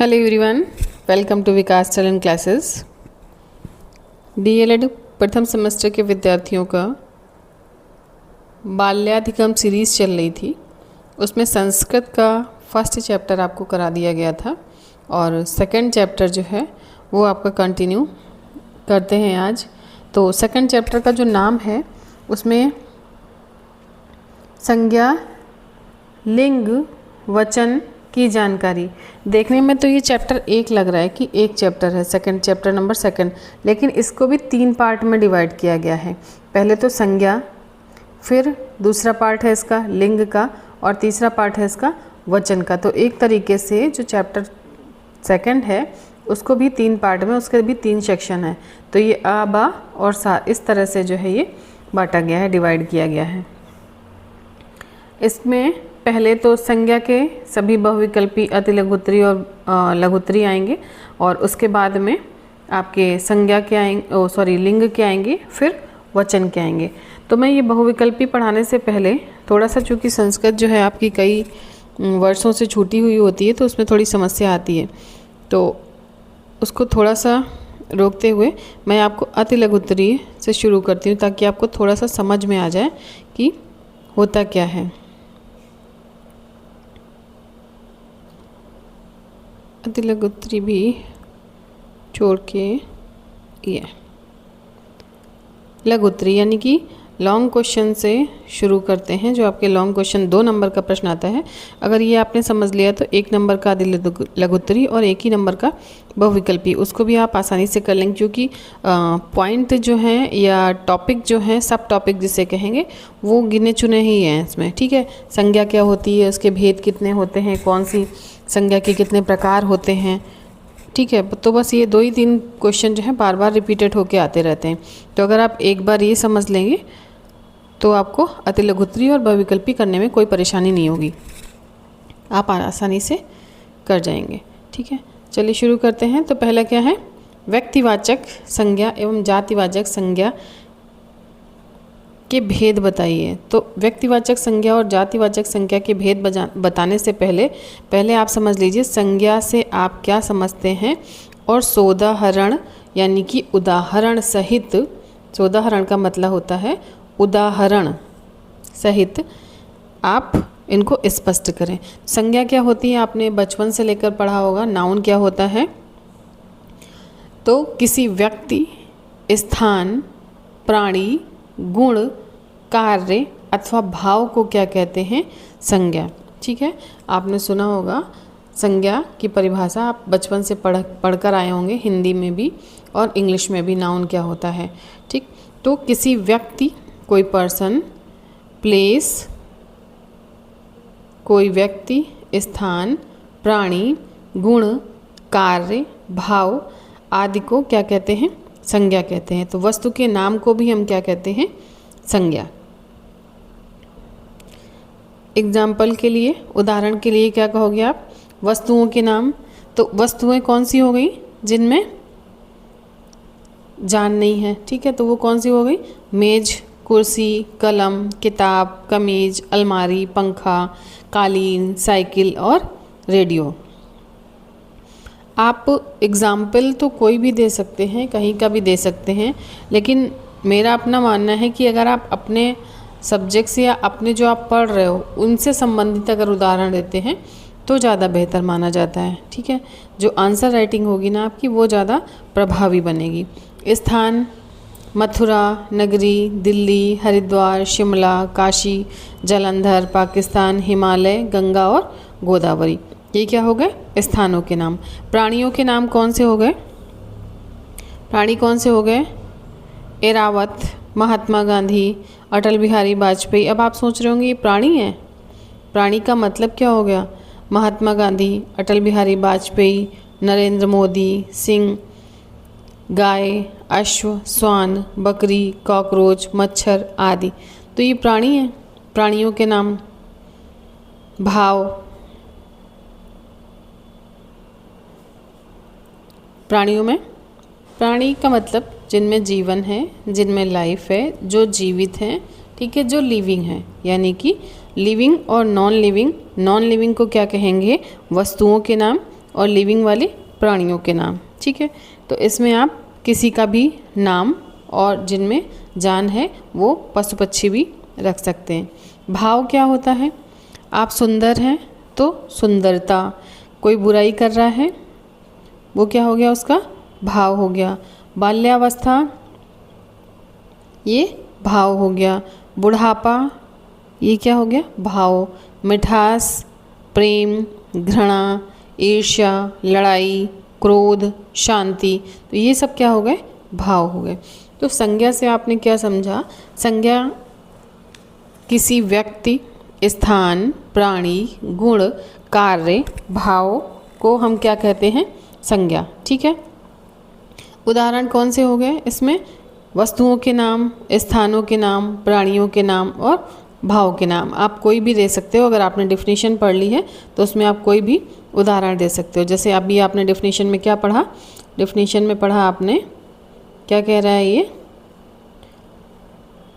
Hello everyone, welcome to विकास चलन classes. DElEd प्रथम semester के विद्यार्थियों का बाल्याधिगम सीरीज़ चल रही थी। उसमें संस्कृत का फर्स्ट चैप्टर आपको करा दिया गया था और सेकंड चैप्टर जो है वो आपका कंटिन्यू करते हैं आज। तो सेकंड चैप्टर का जो नाम है उसमें संज्ञा, लिंग, वचन की जानकारी। देखने में तो ये चैप्टर एक लग रहा है कि एक चैप्टर है, सेकंड चैप्टर नंबर सेकंड, लेकिन इसको भी 3 पार्ट में डिवाइड किया गया है। पहले तो संज्ञा, फिर दूसरा पार्ट है इसका लिंग का और तीसरा पार्ट है इसका वचन का। तो एक तरीके से जो चैप्टर सेकंड है उसको भी 3 पार्ट में, उसके भी 3 सेक्शन है। तो ये आ, बा और सा, इस तरह से जो है ये बांटा गया है, डिवाइड किया गया है। इसमें पहले तो संज्ञा के सभी बहुविकल्पी अति लघुत्तरी और लघुत्तरी आएंगे और उसके बाद में आपके संज्ञा के आएंगे, लिंग के आएंगे, फिर वचन के आएंगे। तो मैं ये बहुविकल्पी पढ़ाने से पहले थोड़ा सा, चूँकि संस्कृत जो है आपकी कई वर्षों से छूटी हुई होती है तो उसमें थोड़ी समस्या आती है, तो उसको थोड़ा सा रोकते हुए मैं आपको अति लघुत्तरी से शुरू करती हूँ ताकि आपको थोड़ा सा समझ में आ जाए कि होता क्या है। अति लघुत्तरी भी छोड़ के ये लघुत्तरी यानी कि लॉन्ग क्वेश्चन से शुरू करते हैं। जो आपके लॉन्ग क्वेश्चन 2 नंबर का प्रश्न आता है, अगर ये आपने समझ लिया तो 1 नंबर का अति लघुत्तरी और 1 ही नंबर का बहुविकल्पी, उसको भी आप आसानी से कर लेंगे, क्योंकि पॉइंट जो हैं या टॉपिक जो हैं, सब टॉपिक जिसे कहेंगे, वो गिने चुने ही हैं इसमें। ठीक है, संज्ञा क्या होती है, उसके भेद कितने होते हैं, कौन सी संज्ञा के कितने प्रकार होते हैं। ठीक है, तो बस ये 2 ही 3 क्वेश्चन जो हैं बार बार रिपीटेड होके आते रहते हैं। तो अगर आप एक बार ये समझ लेंगे तो आपको अति लघुत्तरी और बहुविकल्पी करने में कोई परेशानी नहीं होगी, आप आसानी से कर जाएंगे। ठीक है, चलिए शुरू करते हैं। तो पहला क्या है, व्यक्तिवाचक संज्ञा एवं जातिवाचक संज्ञा के भेद बताइए। तो व्यक्तिवाचक संज्ञा और जातिवाचक संज्ञा के भेद बताने से पहले आप समझ लीजिए संज्ञा से आप क्या समझते हैं और सोदाहरण यानी कि उदाहरण सहित, सोदाहरण का मतलब होता है उदाहरण सहित आप इनको स्पष्ट करें। संज्ञा क्या होती है आपने बचपन से लेकर पढ़ा होगा। नाउन क्या होता है, तो किसी व्यक्ति, स्थान, प्राणी, गुण, कार्य अथवा भाव को क्या कहते हैं, संज्ञा। ठीक है, आपने सुना होगा संज्ञा की परिभाषा, आप बचपन से पढ़कर आए होंगे, हिंदी में भी और इंग्लिश में भी नाउन क्या होता है। ठीक, तो किसी व्यक्ति, कोई पर्सन, प्लेस, कोई व्यक्ति, स्थान, प्राणी, गुण, कार्य, भाव आदि को क्या कहते हैं, संज्ञा कहते हैं। तो वस्तु के नाम को भी हम क्या कहते हैं, संज्ञा। एग्जाम्पल के लिए, उदाहरण के लिए क्या कहोगे आप, वस्तुओं के नाम। तो वस्तुएं कौन सी हो गई जिनमें जान नहीं है। ठीक है, तो वो कौन सी हो गई, मेज, कुर्सी, कलम, किताब, कमीज, अलमारी, पंखा, कालीन, साइकिल और रेडियो। आप एग्ज़ाम्पल तो कोई भी दे सकते हैं, कहीं का भी दे सकते हैं, लेकिन मेरा अपना मानना है कि अगर आप अपने सब्जेक्ट्स या अपने जो आप पढ़ रहे हो उनसे संबंधित अगर उदाहरण देते हैं तो ज़्यादा बेहतर माना जाता है। ठीक है, जो आंसर राइटिंग होगी ना आपकी वो ज़्यादा प्रभावी बनेगी। स्थान, मथुरा, नगरी, दिल्ली, हरिद्वार, शिमला, काशी, जालंधर, पाकिस्तान, हिमालय, गंगा और गोदावरी, ये क्या हो गए, स्थानों के नाम। प्राणियों के नाम कौन से हो गए, प्राणी कौन से हो गए, एरावत, महात्मा गांधी, अटल बिहारी वाजपेयी। अब आप सोच रहे होंगे ये प्राणी है, प्राणी का मतलब क्या हो गया, महात्मा गांधी, अटल बिहारी वाजपेयी, नरेंद्र मोदी, सिंह, गाय, अश्व, श्वान, बकरी, कॉकरोच, मच्छर आदि, तो ये प्राणी हैं, प्राणियों के नाम। भाव, प्राणियों में, प्राणी का मतलब जिनमें जीवन है, जिनमें लाइफ है, जो जीवित हैं। ठीक है, जो लिविंग है, यानी कि लिविंग और नॉन लिविंग। नॉन लिविंग को क्या कहेंगे, वस्तुओं के नाम, और लिविंग वाले प्राणियों के नाम। ठीक है, तो इसमें आप किसी का भी नाम और जिनमें जान है वो पशु पक्षी भी रख सकते हैं। भाव क्या होता है? आप सुंदर हैं तो सुंदरता, कोई बुराई कर रहा है वो क्या हो गया, उसका भाव हो गया। बाल्यावस्था ये भाव हो गया। बुढ़ापा ये क्या हो गया, भाव। मिठास, प्रेम, घृणा, ईर्ष्या, लड़ाई, क्रोध, शांति, तो ये सब क्या हो गए, भाव हो गए। तो संज्ञा से आपने क्या समझा? संज्ञा किसी व्यक्ति, स्थान, प्राणी, गुण, कार्य, भाव को हम क्या कहते हैं, संज्ञा। ठीक है, उदाहरण कौन से हो गए इसमें? वस्तुओं के नाम, स्थानों के नाम, प्राणियों के नाम और भाव के नाम। आप कोई भी दे सकते हो, अगर आपने डेफिनेशन पढ़ ली है तो उसमें आप कोई भी उदाहरण दे सकते हो। जैसे अभी आपने डेफिनेशन में क्या पढ़ा? डेफिनेशन में पढ़ा आपने, क्या कह रहा है ये?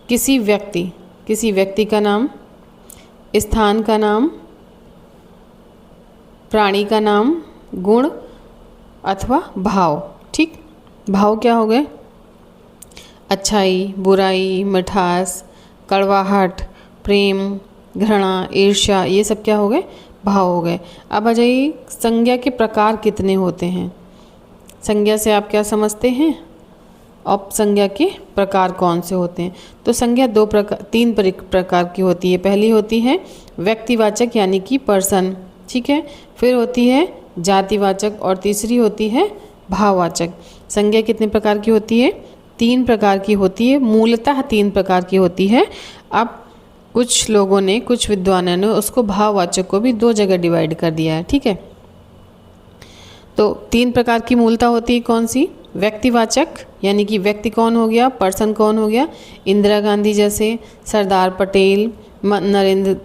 किसी व्यक्ति का नाम, स्थान का नाम, प्राणी का नाम, गुण अथवा भाव। ठीक, भाव क्या हो गए? अच्छाई, बुराई, मिठास, कड़वाहट, प्रेम, घृणा, ईर्ष्या, ये सब क्या हो गए, भाव हो गए। अब आ जाइए, संज्ञा के प्रकार कितने होते हैं? संज्ञा से आप क्या समझते हैं? अब संज्ञा के प्रकार कौन से होते हैं? तो संज्ञा तीन प्रकार की होती है। पहली होती है व्यक्तिवाचक यानी कि पर्सन। ठीक है, फिर होती है जातिवाचक और तीसरी होती है भाववाचक। संज्ञा कितने प्रकार की होती है? 3 प्रकार की होती है, मूलतः 3 प्रकार की होती है। अब कुछ लोगों ने, कुछ विद्वानों ने उसको भाववाचक को भी 2 जगह डिवाइड कर दिया है। ठीक है, तो 3 प्रकार की मूलतः होती है, कौन सी? व्यक्तिवाचक यानी कि व्यक्ति कौन हो गया, पर्सन कौन हो गया? इंदिरा गांधी जैसे, सरदार पटेल, नरेंद्र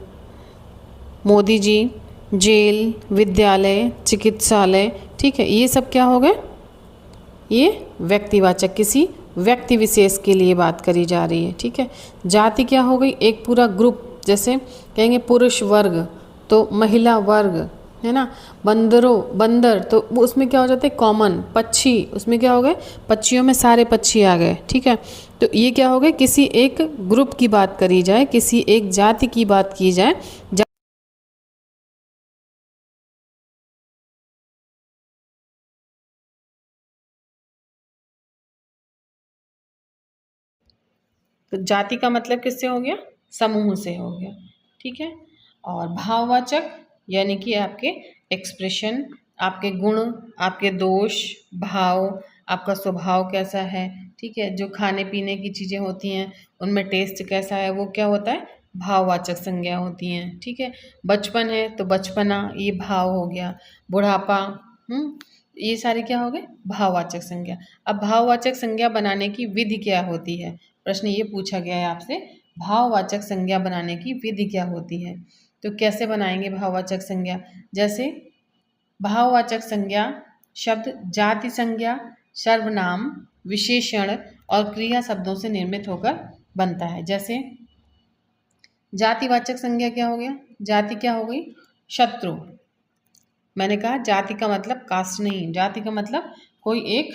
मोदी जी, जेल, विद्यालय, चिकित्सालय। ठीक है, ये सब क्या हो गए, ये व्यक्तिवाचक, किसी व्यक्ति विशेष के लिए बात करी जा रही है। ठीक है, जाति क्या हो गई? एक पूरा ग्रुप, जैसे कहेंगे पुरुष वर्ग तो महिला वर्ग, है ना। बंदर तो वो उसमें क्या हो जाते हैं, कॉमन। पक्षी, उसमें क्या हो गए, पक्षियों में सारे पक्षी आ गए। ठीक है, तो ये क्या हो गए, किसी एक ग्रुप की बात करी जाए, किसी एक जाति की बात की जाए। तो जाति का मतलब किससे हो गया, समूह से हो गया। ठीक है, और भाववाचक यानी कि आपके एक्सप्रेशन, आपके गुण, आपके दोष, भाव, आपका स्वभाव कैसा है। ठीक है, जो खाने पीने की चीज़ें होती हैं उनमें टेस्ट कैसा है, वो क्या होता है, भाववाचक संज्ञा होती हैं। ठीक है, बचपन है तो बचपना, ये भाव हो गया। बुढ़ापा, ये सारी क्या हो गए, भाववाचक संज्ञा। अब भाववाचक संज्ञा बनाने की विधि क्या होती है? प्रश्न ये पूछा गया है आपसे, भाववाचक संज्ञा बनाने की विधि क्या होती है? तो कैसे बनाएंगे भाववाचक संज्ञा? जैसे भाववाचक संज्ञा शब्द जाति संज्ञा, सर्वनाम, विशेषण और क्रिया शब्दों से निर्मित होकर बनता है। जैसे जातिवाचक संज्ञा क्या हो गया, जाति क्या हो गई, शत्रु। मैंने कहा जाति का मतलब कास्ट नहीं, जाति का मतलब कोई एक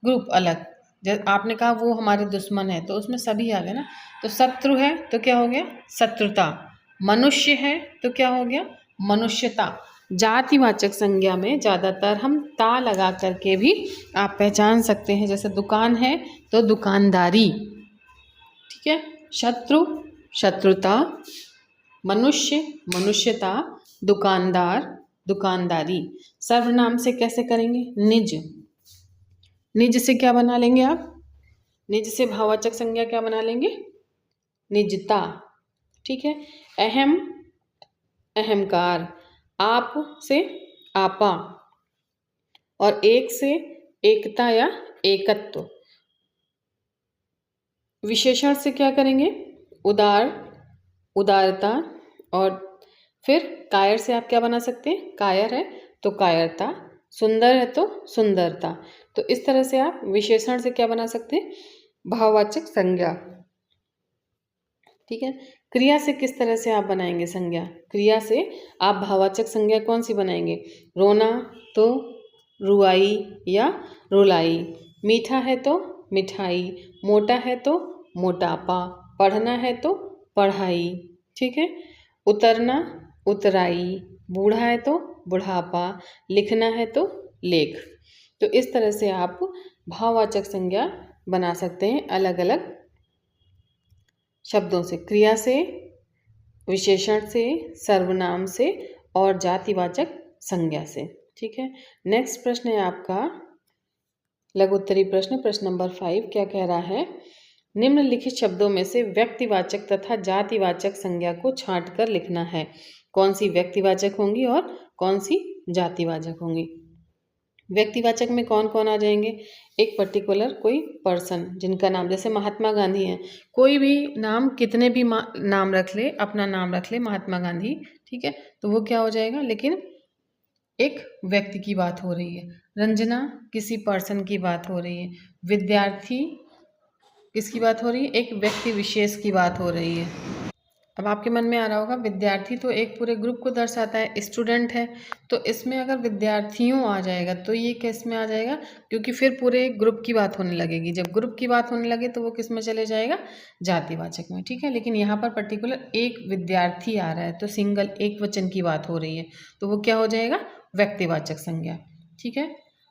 ग्रुप अलग। जब आपने कहा वो हमारे दुश्मन है तो उसमें सभी आ गए ना। तो शत्रु है तो क्या हो गया, शत्रुता। मनुष्य है तो क्या हो गया, मनुष्यता। जातिवाचक संज्ञा में ज़्यादातर हम ता लगा करके भी आप पहचान सकते हैं। जैसे दुकान है तो दुकानदारी। ठीक है, शत्रु शत्रुता, मनुष्य मनुष्यता, दुकानदार दुकानदारी। सर्वनाम से कैसे करेंगे, निज। निज से क्या बना लेंगे आप, निज से भाववाचक संज्ञा क्या बना लेंगे, निजता। ठीक है, अहम, अहंकार। आप से आपा, और एक से एकता या एकत्व। विशेषण से क्या करेंगे, उदार, उदारता। और फिर कायर से आप क्या बना सकते हैं, कायर है तो कायरता, सुंदर है तो सुंदरता। तो इस तरह से आप विशेषण से क्या बना सकते हैं, भाववाचक संज्ञा। ठीक है, क्रिया से किस तरह से आप बनाएंगे संज्ञा? क्रिया से आप भाववाचक संज्ञा कौन सी बनाएंगे? रोना तो रुआई या रुलाई, मीठा है तो मिठाई, मोटा है तो मोटापा, पढ़ना है तो पढ़ाई। ठीक है। उतरना उतराई, बूढ़ा है तो बुढ़ापा, लिखना है तो लेख। तो इस तरह से आप भाववाचक संज्ञा बना सकते हैं अलग अलग शब्दों से, क्रिया से, विशेषण से, सर्वनाम से और जातिवाचक संज्ञा से। ठीक है। नेक्स्ट प्रश्न है आपका लघु उत्तरी प्रश्न, प्रश्न नंबर 5 क्या कह रहा है? निम्नलिखित शब्दों में से व्यक्तिवाचक तथा जातिवाचक संज्ञा को छांट कर लिखना है। कौन सी व्यक्तिवाचक होंगी और कौन सी जातिवाचक होंगी? व्यक्तिवाचक में कौन कौन आ जाएंगे? एक पर्टिकुलर कोई पर्सन जिनका नाम, जैसे महात्मा गांधी हैं, कोई भी नाम, कितने भी नाम रख ले, अपना नाम रख ले महात्मा गांधी, ठीक है, तो वो क्या हो जाएगा? लेकिन एक व्यक्ति की बात हो रही है। रंजना किसी पर्सन की बात हो रही है। विद्यार्थी किसकी बात हो रही है? एक व्यक्ति विशेष की बात हो रही है। अब आपके मन में आ रहा होगा विद्यार्थी तो एक पूरे ग्रुप को दर्शाता है, स्टूडेंट है, तो इसमें अगर विद्यार्थियों आ जाएगा तो ये किस में आ जाएगा? क्योंकि फिर पूरे ग्रुप की बात होने लगेगी। जब ग्रुप की बात होने लगे तो वो किस में चले जाएगा? जातिवाचक में। ठीक है। लेकिन यहाँ पर पर्टिकुलर एक विद्यार्थी आ रहा है तो सिंगल एक वचन की बात हो रही है, तो वो क्या हो जाएगा? व्यक्तिवाचक संज्ञा। ठीक है।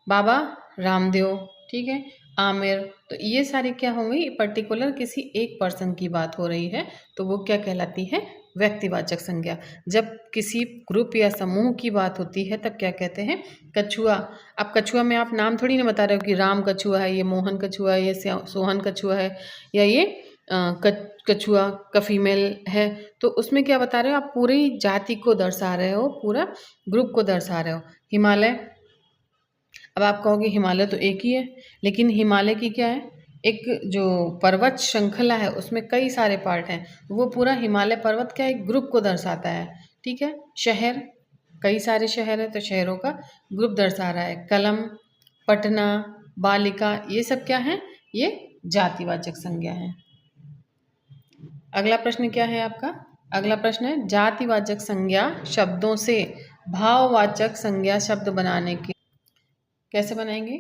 बाबा रामदेव, ठीक है, आमिर, तो ये सारी क्या होंगी? पर्टिकुलर किसी एक पर्सन की बात हो रही है, तो वो क्या कहलाती है? व्यक्तिवाचक संज्ञा। जब किसी ग्रुप या समूह की बात होती है तब क्या कहते हैं? कछुआ। अब कछुआ में आप नाम थोड़ी ना बता रहे हो कि राम कछुआ है, ये मोहन कछुआ है, ये सोहन कछुआ है, या ये कछुआ का फीमेल है, तो उसमें क्या बता रहे हो? आप पूरी जाति को दर्शा रहे हो, पूरा ग्रुप को दर्शा रहे हो। हिमालय, अब आप कहोगे हिमालय तो एक ही है, लेकिन हिमालय की क्या है? एक जो पर्वत श्रृंखला है उसमें कई सारे पार्ट हैं, वो पूरा हिमालय पर्वत क्या एक ग्रुप को दर्शाता है। ठीक है। शहर, कई सारे शहर हैं तो शहरों का ग्रुप दर्शा रहा है। कलम, पटना, बालिका, ये सब क्या है? ये जातिवाचक संज्ञा है। अगला प्रश्न क्या है आपका? अगला प्रश्न है जातिवाचक संज्ञा शब्दों से भाववाचक संज्ञा शब्द बनाने के कैसे बनाएंगे?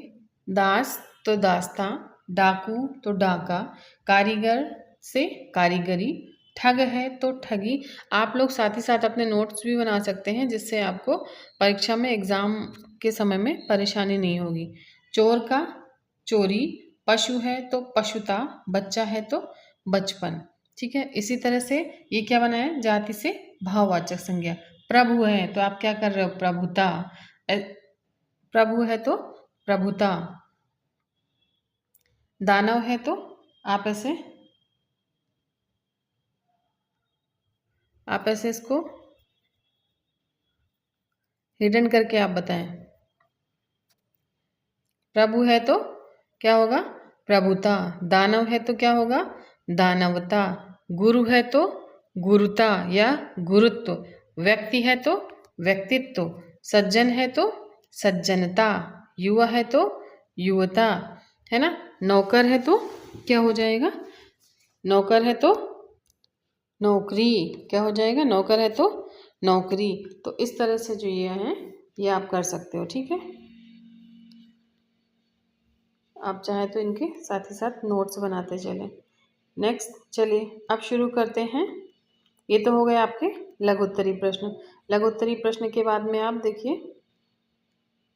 दास तो दास्तां, डाकू तो डाका, कारीगर से कारीगरी, ठग है तो ठगी। आप लोग साथ ही साथ अपने नोट्स भी बना सकते हैं जिससे आपको परीक्षा में एग्ज़ाम के समय में परेशानी नहीं होगी। चोर का चोरी, पशु है तो पशुता, बच्चा है तो बचपन। ठीक है। इसी तरह से ये क्या बना है? जाति से भाववाचक संज्ञा। प्रभु है तो आप क्या कर रहे हो? प्रभुता। प्रभु है तो प्रभुता। दानव है तो आप ऐसे इसको हिडन करके आप बताएं। प्रभु है तो क्या होगा? प्रभुता। दानव है तो क्या होगा? दानवता। गुरु है तो गुरुता या गुरुत्व। व्यक्ति है तो व्यक्तित्व। सज्जन है तो सज्जनता। युवा है तो युवता, है ना। नौकर है तो क्या हो जाएगा? नौकर है तो नौकरी। क्या हो जाएगा? नौकर है तो नौकरी। तो इस तरह से जो ये है ये आप कर सकते हो। ठीक है। आप चाहे तो इनके साथ ही साथ नोट्स बनाते चलें। नेक्स्ट चलिए अब शुरू करते हैं। ये तो हो गए आपके लघु उत्तरी प्रश्न। लघु उत्तरी प्रश्न के बाद में आप देखिए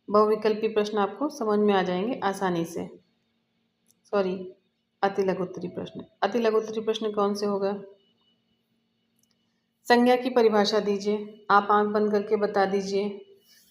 बहुविकल्पी प्रश्न आपको समझ में आ जाएंगे आसानी से। सॉरी, अति लघु उत्तरी प्रश्न। अति लघु उत्तरी प्रश्न कौन से होगा? संज्ञा की परिभाषा दीजिए। आप आंख बंद करके बता दीजिए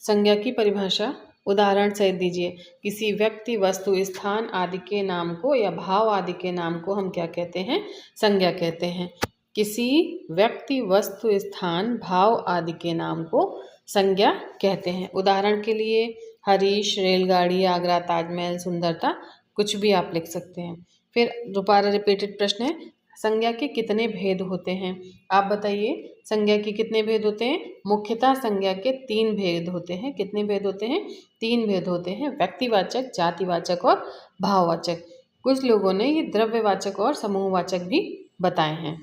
संज्ञा की परिभाषा, उदाहरण सहित दीजिए। किसी व्यक्ति, वस्तु, स्थान आदि के नाम को या भाव आदि के नाम को हम क्या कहते हैं? संज्ञा कहते हैं। किसी व्यक्ति, वस्तु, स्थान, भाव आदि के नाम को संज्ञा कहते हैं। उदाहरण के लिए हरीश, रेलगाड़ी, आगरा, ताजमहल, सुंदरता, कुछ भी आप लिख सकते हैं। फिर दोबारा रिपीटेड प्रश्न है, संज्ञा के कितने भेद होते हैं? आप बताइए संज्ञा के कितने भेद होते हैं? मुख्यतः संज्ञा के 3 भेद होते हैं। कितने भेद होते हैं? 3 भेद होते हैं, व्यक्तिवाचक, जातिवाचक और भाववाचक। कुछ लोगों ने ये द्रव्यवाचक और समूहवाचक भी बताए हैं।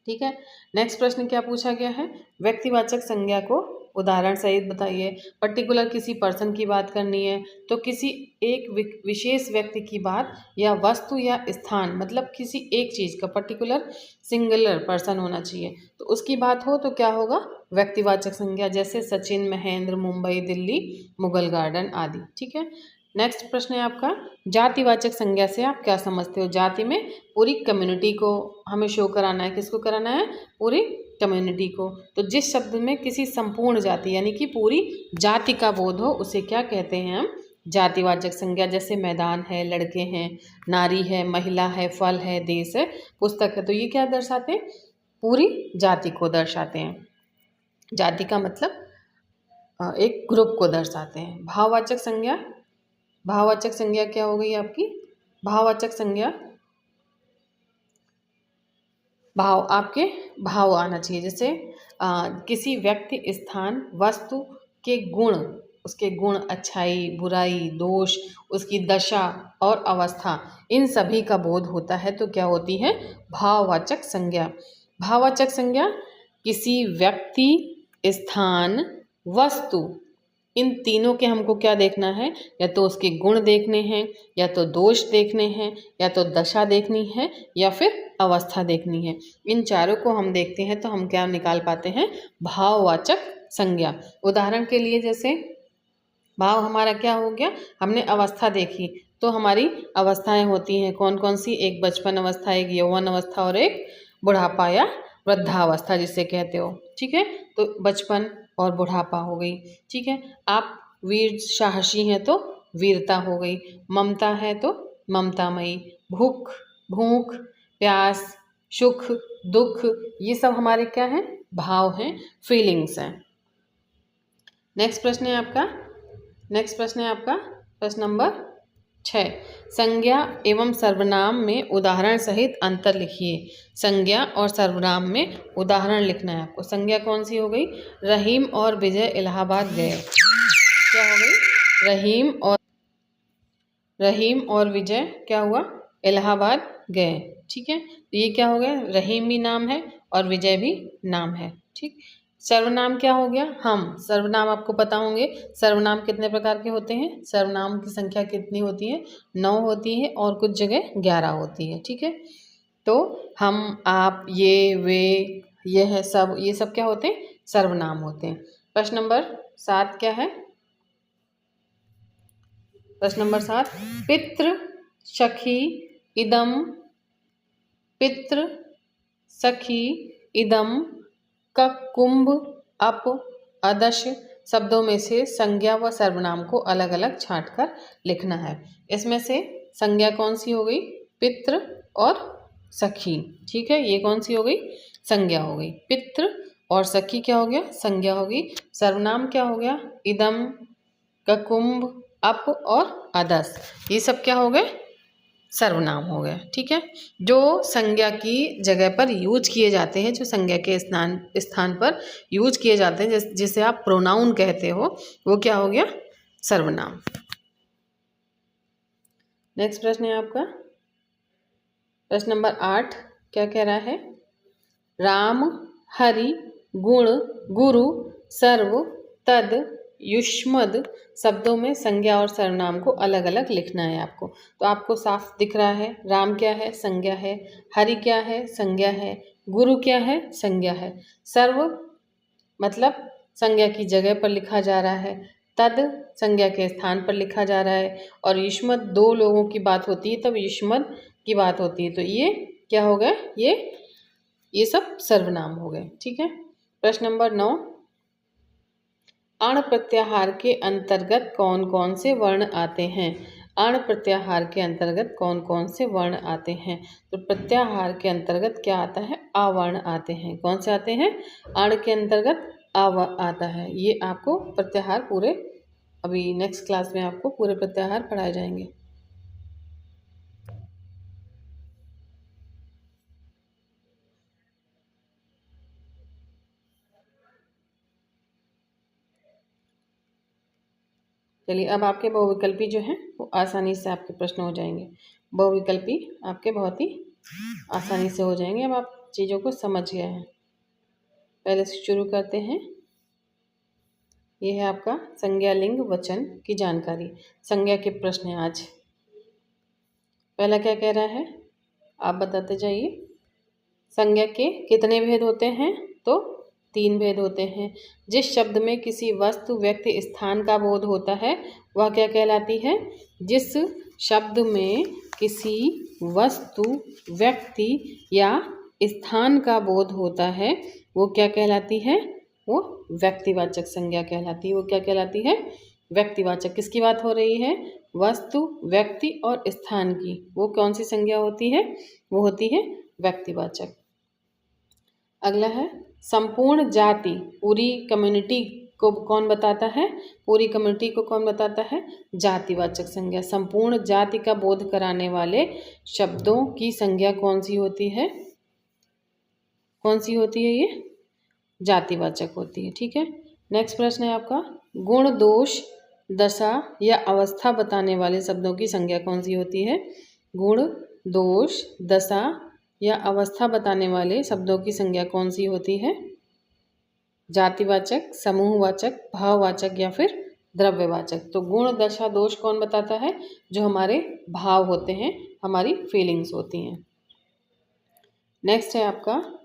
ठीक है। नेक्स्ट प्रश्न क्या पूछा गया है, व्यक्तिवाचक संज्ञा को उदाहरण सहित बताइए। पर्टिकुलर किसी पर्सन की बात करनी है तो किसी एक विशेष व्यक्ति की बात या वस्तु या स्थान, मतलब किसी एक चीज़ का पर्टिकुलर सिंगुलर पर्सन होना चाहिए, तो उसकी बात हो तो क्या होगा, व्यक्तिवाचक संज्ञा। जैसे सचिन, महेंद्र, मुंबई, दिल्ली, मुगल गार्डन आदि। ठीक है। नेक्स्ट प्रश्न है आपका, जातिवाचक संज्ञा से आप क्या समझते हो। जाति में पूरी कम्युनिटी को हमें शो कराना है, किसको कराना है, पूरी कम्युनिटी को। तो जिस शब्द में किसी संपूर्ण जाति यानी कि पूरी जाति का बोध हो उसे क्या कहते हैं हम, जातिवाचक संज्ञा। जैसे मैदान है, लड़के हैं, नारी है, महिला है, फल है, देश है, पुस्तक है। तो ये क्या दर्शाते हैं, पूरी जाति को दर्शाते हैं। जाति का मतलब एक ग्रुप को दर्शाते हैं। भाववाचक संज्ञा, भाववाचक संज्ञा क्या हो गई आपकी, भाववाचक संज्ञा, भाव, आपके भाव आना चाहिए। जैसे किसी व्यक्ति, स्थान, वस्तु के गुण, उसके गुण, अच्छाई, बुराई, दोष, उसकी दशा और अवस्था, इन सभी का बोध होता है तो क्या होती है, भाववाचक संज्ञा। भाववाचक संज्ञा किसी व्यक्ति, स्थान, वस्तु, इन तीनों के हमको क्या देखना है, या तो उसके गुण देखने हैं, या तो दोष देखने हैं, या तो दशा देखनी है, या फिर अवस्था देखनी है। इन चारों को हम देखते हैं तो हम क्या निकाल पाते हैं, भाववाचक संज्ञा। उदाहरण के लिए जैसे भाव हमारा क्या हो गया, हमने अवस्था देखी तो हमारी अवस्थाएं होती हैं कौन कौन सी, एक बचपन अवस्था, एक यौवन अवस्था और एक बुढ़ापा या वृद्धावस्था जिसे कहते हो। ठीक है। तो बचपन और बुढ़ापा हो गई। ठीक है। आप वीर साहसी हैं तो वीरता हो गई, ममता है तो ममतामयी, भूख, भूख, प्यास, सुख, दुख, ये सब हमारे क्या हैं, भाव हैं, फीलिंग्स हैं। नेक्स्ट प्रश्न है आपका, नेक्स्ट प्रश्न है आपका प्रश्न नंबर 6, संज्ञा एवं सर्वनाम में उदाहरण सहित अंतर लिखिए। संज्ञा और सर्वनाम में उदाहरण लिखना है आपको। संज्ञा कौन सी हो गई, रहीम और विजय इलाहाबाद गए। क्या हो गई, रहीम और विजय क्या हुआ, इलाहाबाद गए। ठीक है। तो ये क्या हो गया, रहीम भी नाम है और विजय भी नाम है। ठीक। सर्वनाम क्या हो गया, हम, सर्वनाम आपको पता होंगे सर्वनाम कितने प्रकार के होते हैं, सर्वनाम की संख्या कितनी होती है, 9 होती है और कुछ जगह 11 होती है। ठीक है। तो हम, आप, ये, वे, यह, सब, ये सब क्या होते हैं, सर्वनाम होते हैं। प्रश्न नंबर 7 क्या है, प्रश्न नंबर 7, पितृ सखी इदम, पितृ सखी इदम ककुंभ अप अदश शब्दों में से संज्ञा व सर्वनाम को अलग अलग छांट कर लिखना है। इसमें से संज्ञा कौन सी हो गई, पितृ और सखी। ठीक है। ये कौन सी हो गई, संज्ञा हो गई। पितृ और सखी क्या हो गया, संज्ञा हो गई। सर्वनाम क्या हो गया, इदम, ककुंभ, अप और अदस, ये सब क्या हो गए, सर्वनाम हो गया। ठीक है। जो संज्ञा की जगह पर यूज किए जाते हैं, जो संज्ञा के स्थान पर यूज किए जाते हैं, जिसे आप प्रोनाउन कहते हो, वो क्या हो गया, सर्वनाम। नेक्स्ट प्रश्न है आपका प्रश्न नंबर 8, क्या कह रहा है, राम, हरि, गुण, गुरु, सर्व, तद, युष्मद शब्दों में संज्ञा और सर्वनाम को अलग अलग लिखना है आपको। तो आपको साफ दिख रहा है, राम क्या है, संज्ञा है, हरि क्या है, संज्ञा है, गुरु क्या है, संज्ञा है, सर्व मतलब संज्ञा की जगह पर लिखा जा रहा है, तद संज्ञा के स्थान पर लिखा जा रहा है, और युष्मद दो लोगों की बात होती है तब युष्मद की बात होती है। तो ये क्या हो गया, ये सब सर्वनाम हो गए। ठीक है। प्रश्न नंबर 9, अण प्रत्याहार के अंतर्गत कौन कौन से वर्ण आते हैं। अण प्रत्याहार के अंतर्गत कौन कौन से वर्ण आते हैं। तो प्रत्याहार के अंतर्गत क्या आता है, आवर्ण आते हैं। कौन से आते हैं, अण के अंतर्गत आता है। ये आपको प्रत्याहार पूरे, अभी नेक्स्ट क्लास में आपको पूरे प्रत्याहार पढ़ाए जाएंगे। चलिए, अब आपके बहुविकल्पी जो हैं वो आसानी से आपके प्रश्न हो जाएंगे। बहुविकल्पी आपके बहुत ही आसानी से हो जाएंगे। अब आप चीज़ों को समझ गए हैं। पहले से शुरू करते हैं। ये है आपका संज्ञा लिंग वचन की जानकारी। संज्ञा के प्रश्न है आज। पहला क्या कह रहा है, आप बताते जाइए। संज्ञा के कितने भेद होते हैं? तो 3 भेद होते हैं। जिस शब्द में किसी वस्तु, व्यक्ति, स्थान का बोध होता है वह क्या कहलाती है? जिस शब्द में किसी वस्तु, व्यक्ति या स्थान का बोध होता है वो क्या कहलाती है? वो व्यक्तिवाचक संज्ञा कहलाती है। वो क्या कहलाती है? व्यक्तिवाचक। किसकी बात हो रही है? वस्तु, व्यक्ति और स्थान की। वो कौन सी संज्ञा होती है? वो होती है व्यक्तिवाचक। अगला है संपूर्ण जाति, पूरी कम्युनिटी को कौन बताता है? पूरी कम्युनिटी को कौन बताता है? जातिवाचक संज्ञा। संपूर्ण जाति का बोध कराने वाले शब्दों की संज्ञा कौन सी होती है? कौन सी होती है? ये जातिवाचक होती है। ठीक है। नेक्स्ट प्रश्न है आपका, गुण, दोष, दशा या अवस्था बताने वाले शब्दों की संज्ञा कौन सी होती है? गुण, दोष, दशा या अवस्था बताने वाले शब्दों की संज्ञा कौन सी होती है? जातिवाचक, समूहवाचक, भाववाचक या फिर द्रव्यवाचक। तो गुण, दशा, दोष कौन बताता है? जो हमारे भाव होते हैं, हमारी फीलिंग्स होती हैं। नेक्स्ट है आपका,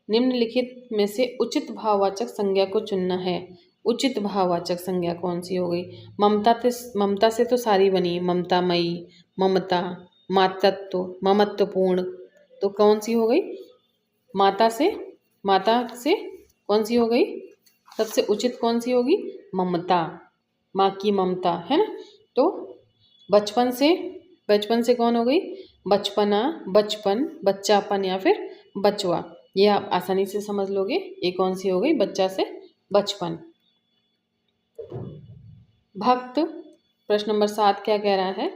निम्नलिखित में से उचित भाववाचक संज्ञा को चुनना है। उचित भाववाचक संज्ञा कौन सी हो गई? ममता से तो सारी बनी, ममतामयी, ममता, मातत्व, ममत्वपूर्ण। तो कौन सी हो गई? माता से कौन सी हो गई? सबसे उचित कौन सी होगी? ममता, माँ की ममता, है ना। तो बचपन से कौन हो गई? बचपना, बचपन, बच्चापन या फिर बचवा। ये आप आसानी से समझ लोगे। ये कौन सी हो गई? बच्चा से बचपन। भक्त, प्रश्न नंबर 7 क्या कह रहा है?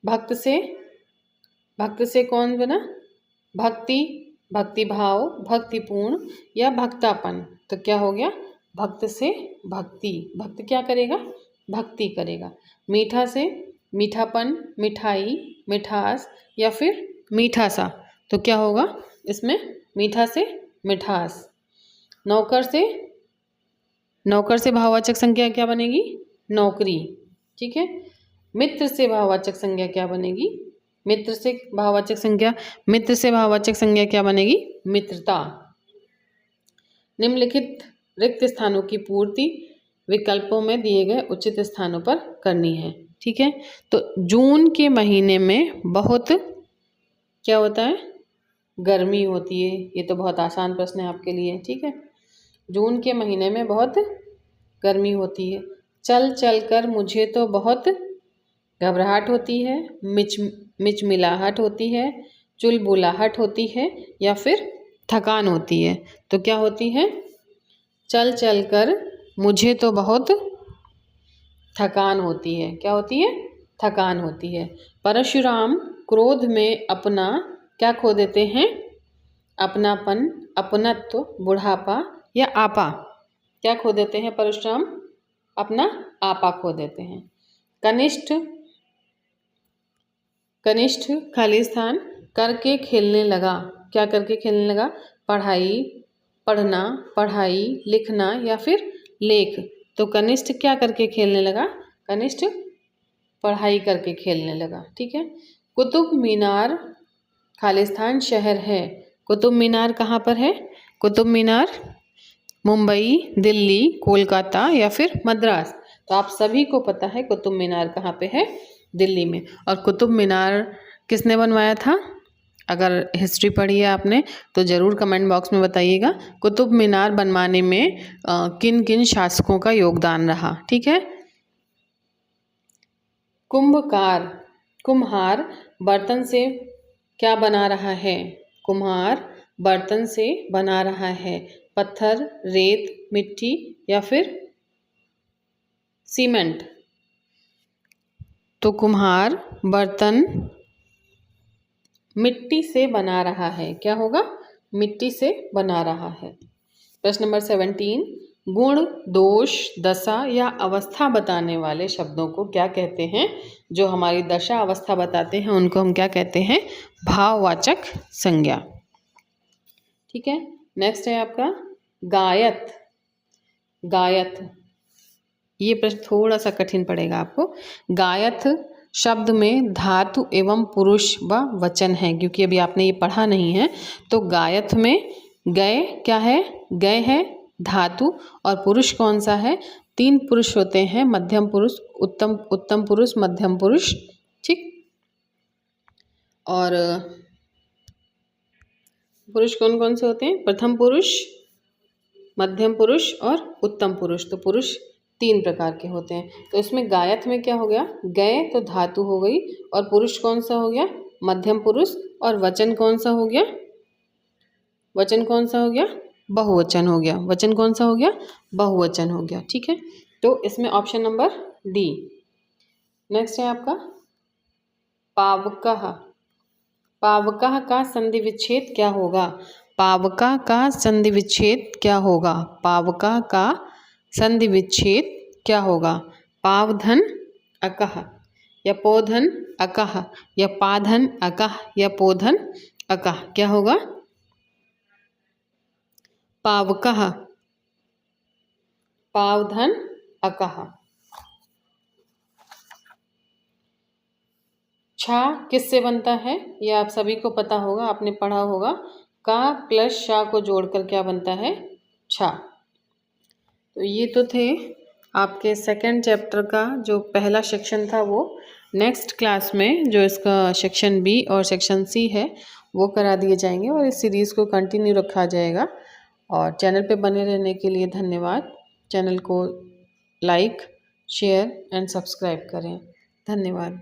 भक्त से कौन बना? भक्ति, भक्तिभाव, भक्तिपूर्ण या भक्तापन। तो क्या हो गया? भक्त से भक्ति। भक्त क्या करेगा? भक्ति करेगा। मीठा से मीठापन, मिठाई, मिठास या फिर मीठा सा। तो क्या होगा इसमें? मीठा से मिठास। नौकर से भाववाचक संज्ञा क्या बनेगी? नौकरी। ठीक है। मित्र से भाववाचक संज्ञा क्या बनेगी? मित्र से भाववाचक संज्ञा क्या बनेगी? मित्रता। निम्नलिखित रिक्त स्थानों की पूर्ति विकल्पों में दिए गए उचित स्थानों पर करनी है। ठीक है। तो जून के महीने में बहुत क्या होता है? गर्मी होती है। ये तो बहुत आसान प्रश्न है आपके लिए। ठीक है। जून के महीने में बहुत गर्मी होती है। चल चल कर मुझे तो बहुत घबराहट होती है, मिचमिलाहट होती है, चुलबुलाहट होती है या फिर थकान होती है। तो क्या होती है? चल चल कर मुझे तो बहुत थकान होती है। क्या होती है? थकान होती है। परशुराम क्रोध में अपना क्या खो देते हैं? अपनापन, अपनत्व, बुढ़ापा या आपा। क्या खो देते हैं परशुराम? अपना आपा खो देते हैं। कनिष्ठ खालिस्तान करके खेलने लगा। क्या करके खेलने लगा? पढ़ना, पढ़ाई, लिखना या फिर लेख। तो कनिष्ठ क्या करके खेलने लगा? कनिष्ठ पढ़ाई करके खेलने लगा। ठीक है। कुतुब मीनार खालिस्तान शहर है। कुतुब मीनार कहाँ पर है? कुतुब मीनार मुंबई, दिल्ली, कोलकाता या फिर मद्रास। तो आप सभी को पता है कुतुब मीनार कहाँ पे है? दिल्ली में। और कुतुब मीनार किसने बनवाया था? अगर हिस्ट्री पढ़ी है आपने तो ज़रूर कमेंट बॉक्स में बताइएगा। कुतुब मीनार बनवाने में किन किन शासकों का योगदान रहा। ठीक है। कुम्हार बर्तन से क्या बना रहा है? कुम्हार बर्तन से बना रहा है पत्थर, रेत, मिट्टी या फिर सीमेंट। तो कुम्हार बर्तन मिट्टी से बना रहा है। क्या होगा? मिट्टी से बना रहा है। प्रश्न नंबर 17, गुण, दोष, दशा या अवस्था बताने वाले शब्दों को क्या कहते हैं? जो हमारी दशा अवस्था बताते हैं उनको हम क्या कहते हैं? भाववाचक संज्ञा। ठीक है, नेक्स्ट है आपका गायत। गायत, ये प्रश्न थोड़ा सा कठिन पड़ेगा आपको। गायत शब्द में धातु एवं पुरुष व वचन है, क्योंकि अभी आपने ये पढ़ा नहीं है। तो गायत में गए क्या है? गए है धातु, और पुरुष कौन सा है? 3 पुरुष होते हैं, मध्यम पुरुष, उत्तम पुरुष, मध्यम पुरुष। ठीक, और पुरुष कौन कौन से होते हैं? प्रथम पुरुष, मध्यम पुरुष और उत्तम पुरुष। तो पुरुष 3 प्रकार के होते हैं। तो इसमें गायत में क्या हो गया? गए तो धातु हो गई, और पुरुष कौन सा हो गया? मध्यम पुरुष, और वचन कौन सा हो गया? वचन कौन सा हो गया? बहुवचन हो गया। वचन कौन सा हो गया? बहुवचन हो गया। ठीक है, तो इसमें ऑप्शन नंबर डी। नेक्स्ट है आपका पावकः। पावकः का संधि विच्छेद क्या होगा? पावकः का संधि विच्छेद क्या होगा? पावकः का संधि विच्छेद क्या होगा? पावधन अकः, या पोधन अकः, या पाधन अकः, या पोधन अकः, क्या होगा? पावकः, पावधन अकः। छा किससे बनता है? ये आप सभी को पता होगा, आपने पढ़ा होगा। का प्लस शा को जोड़कर क्या बनता है? छा। तो ये तो थे आपके सेकंड चैप्टर का जो पहला सेक्शन था। वो नेक्स्ट क्लास में जो इसका सेक्शन बी और सेक्शन सी है वो करा दिए जाएंगे, और इस सीरीज़ को कंटिन्यू रखा जाएगा। और चैनल पे बने रहने के लिए धन्यवाद। चैनल को लाइक, शेयर एंड सब्सक्राइब करें। धन्यवाद।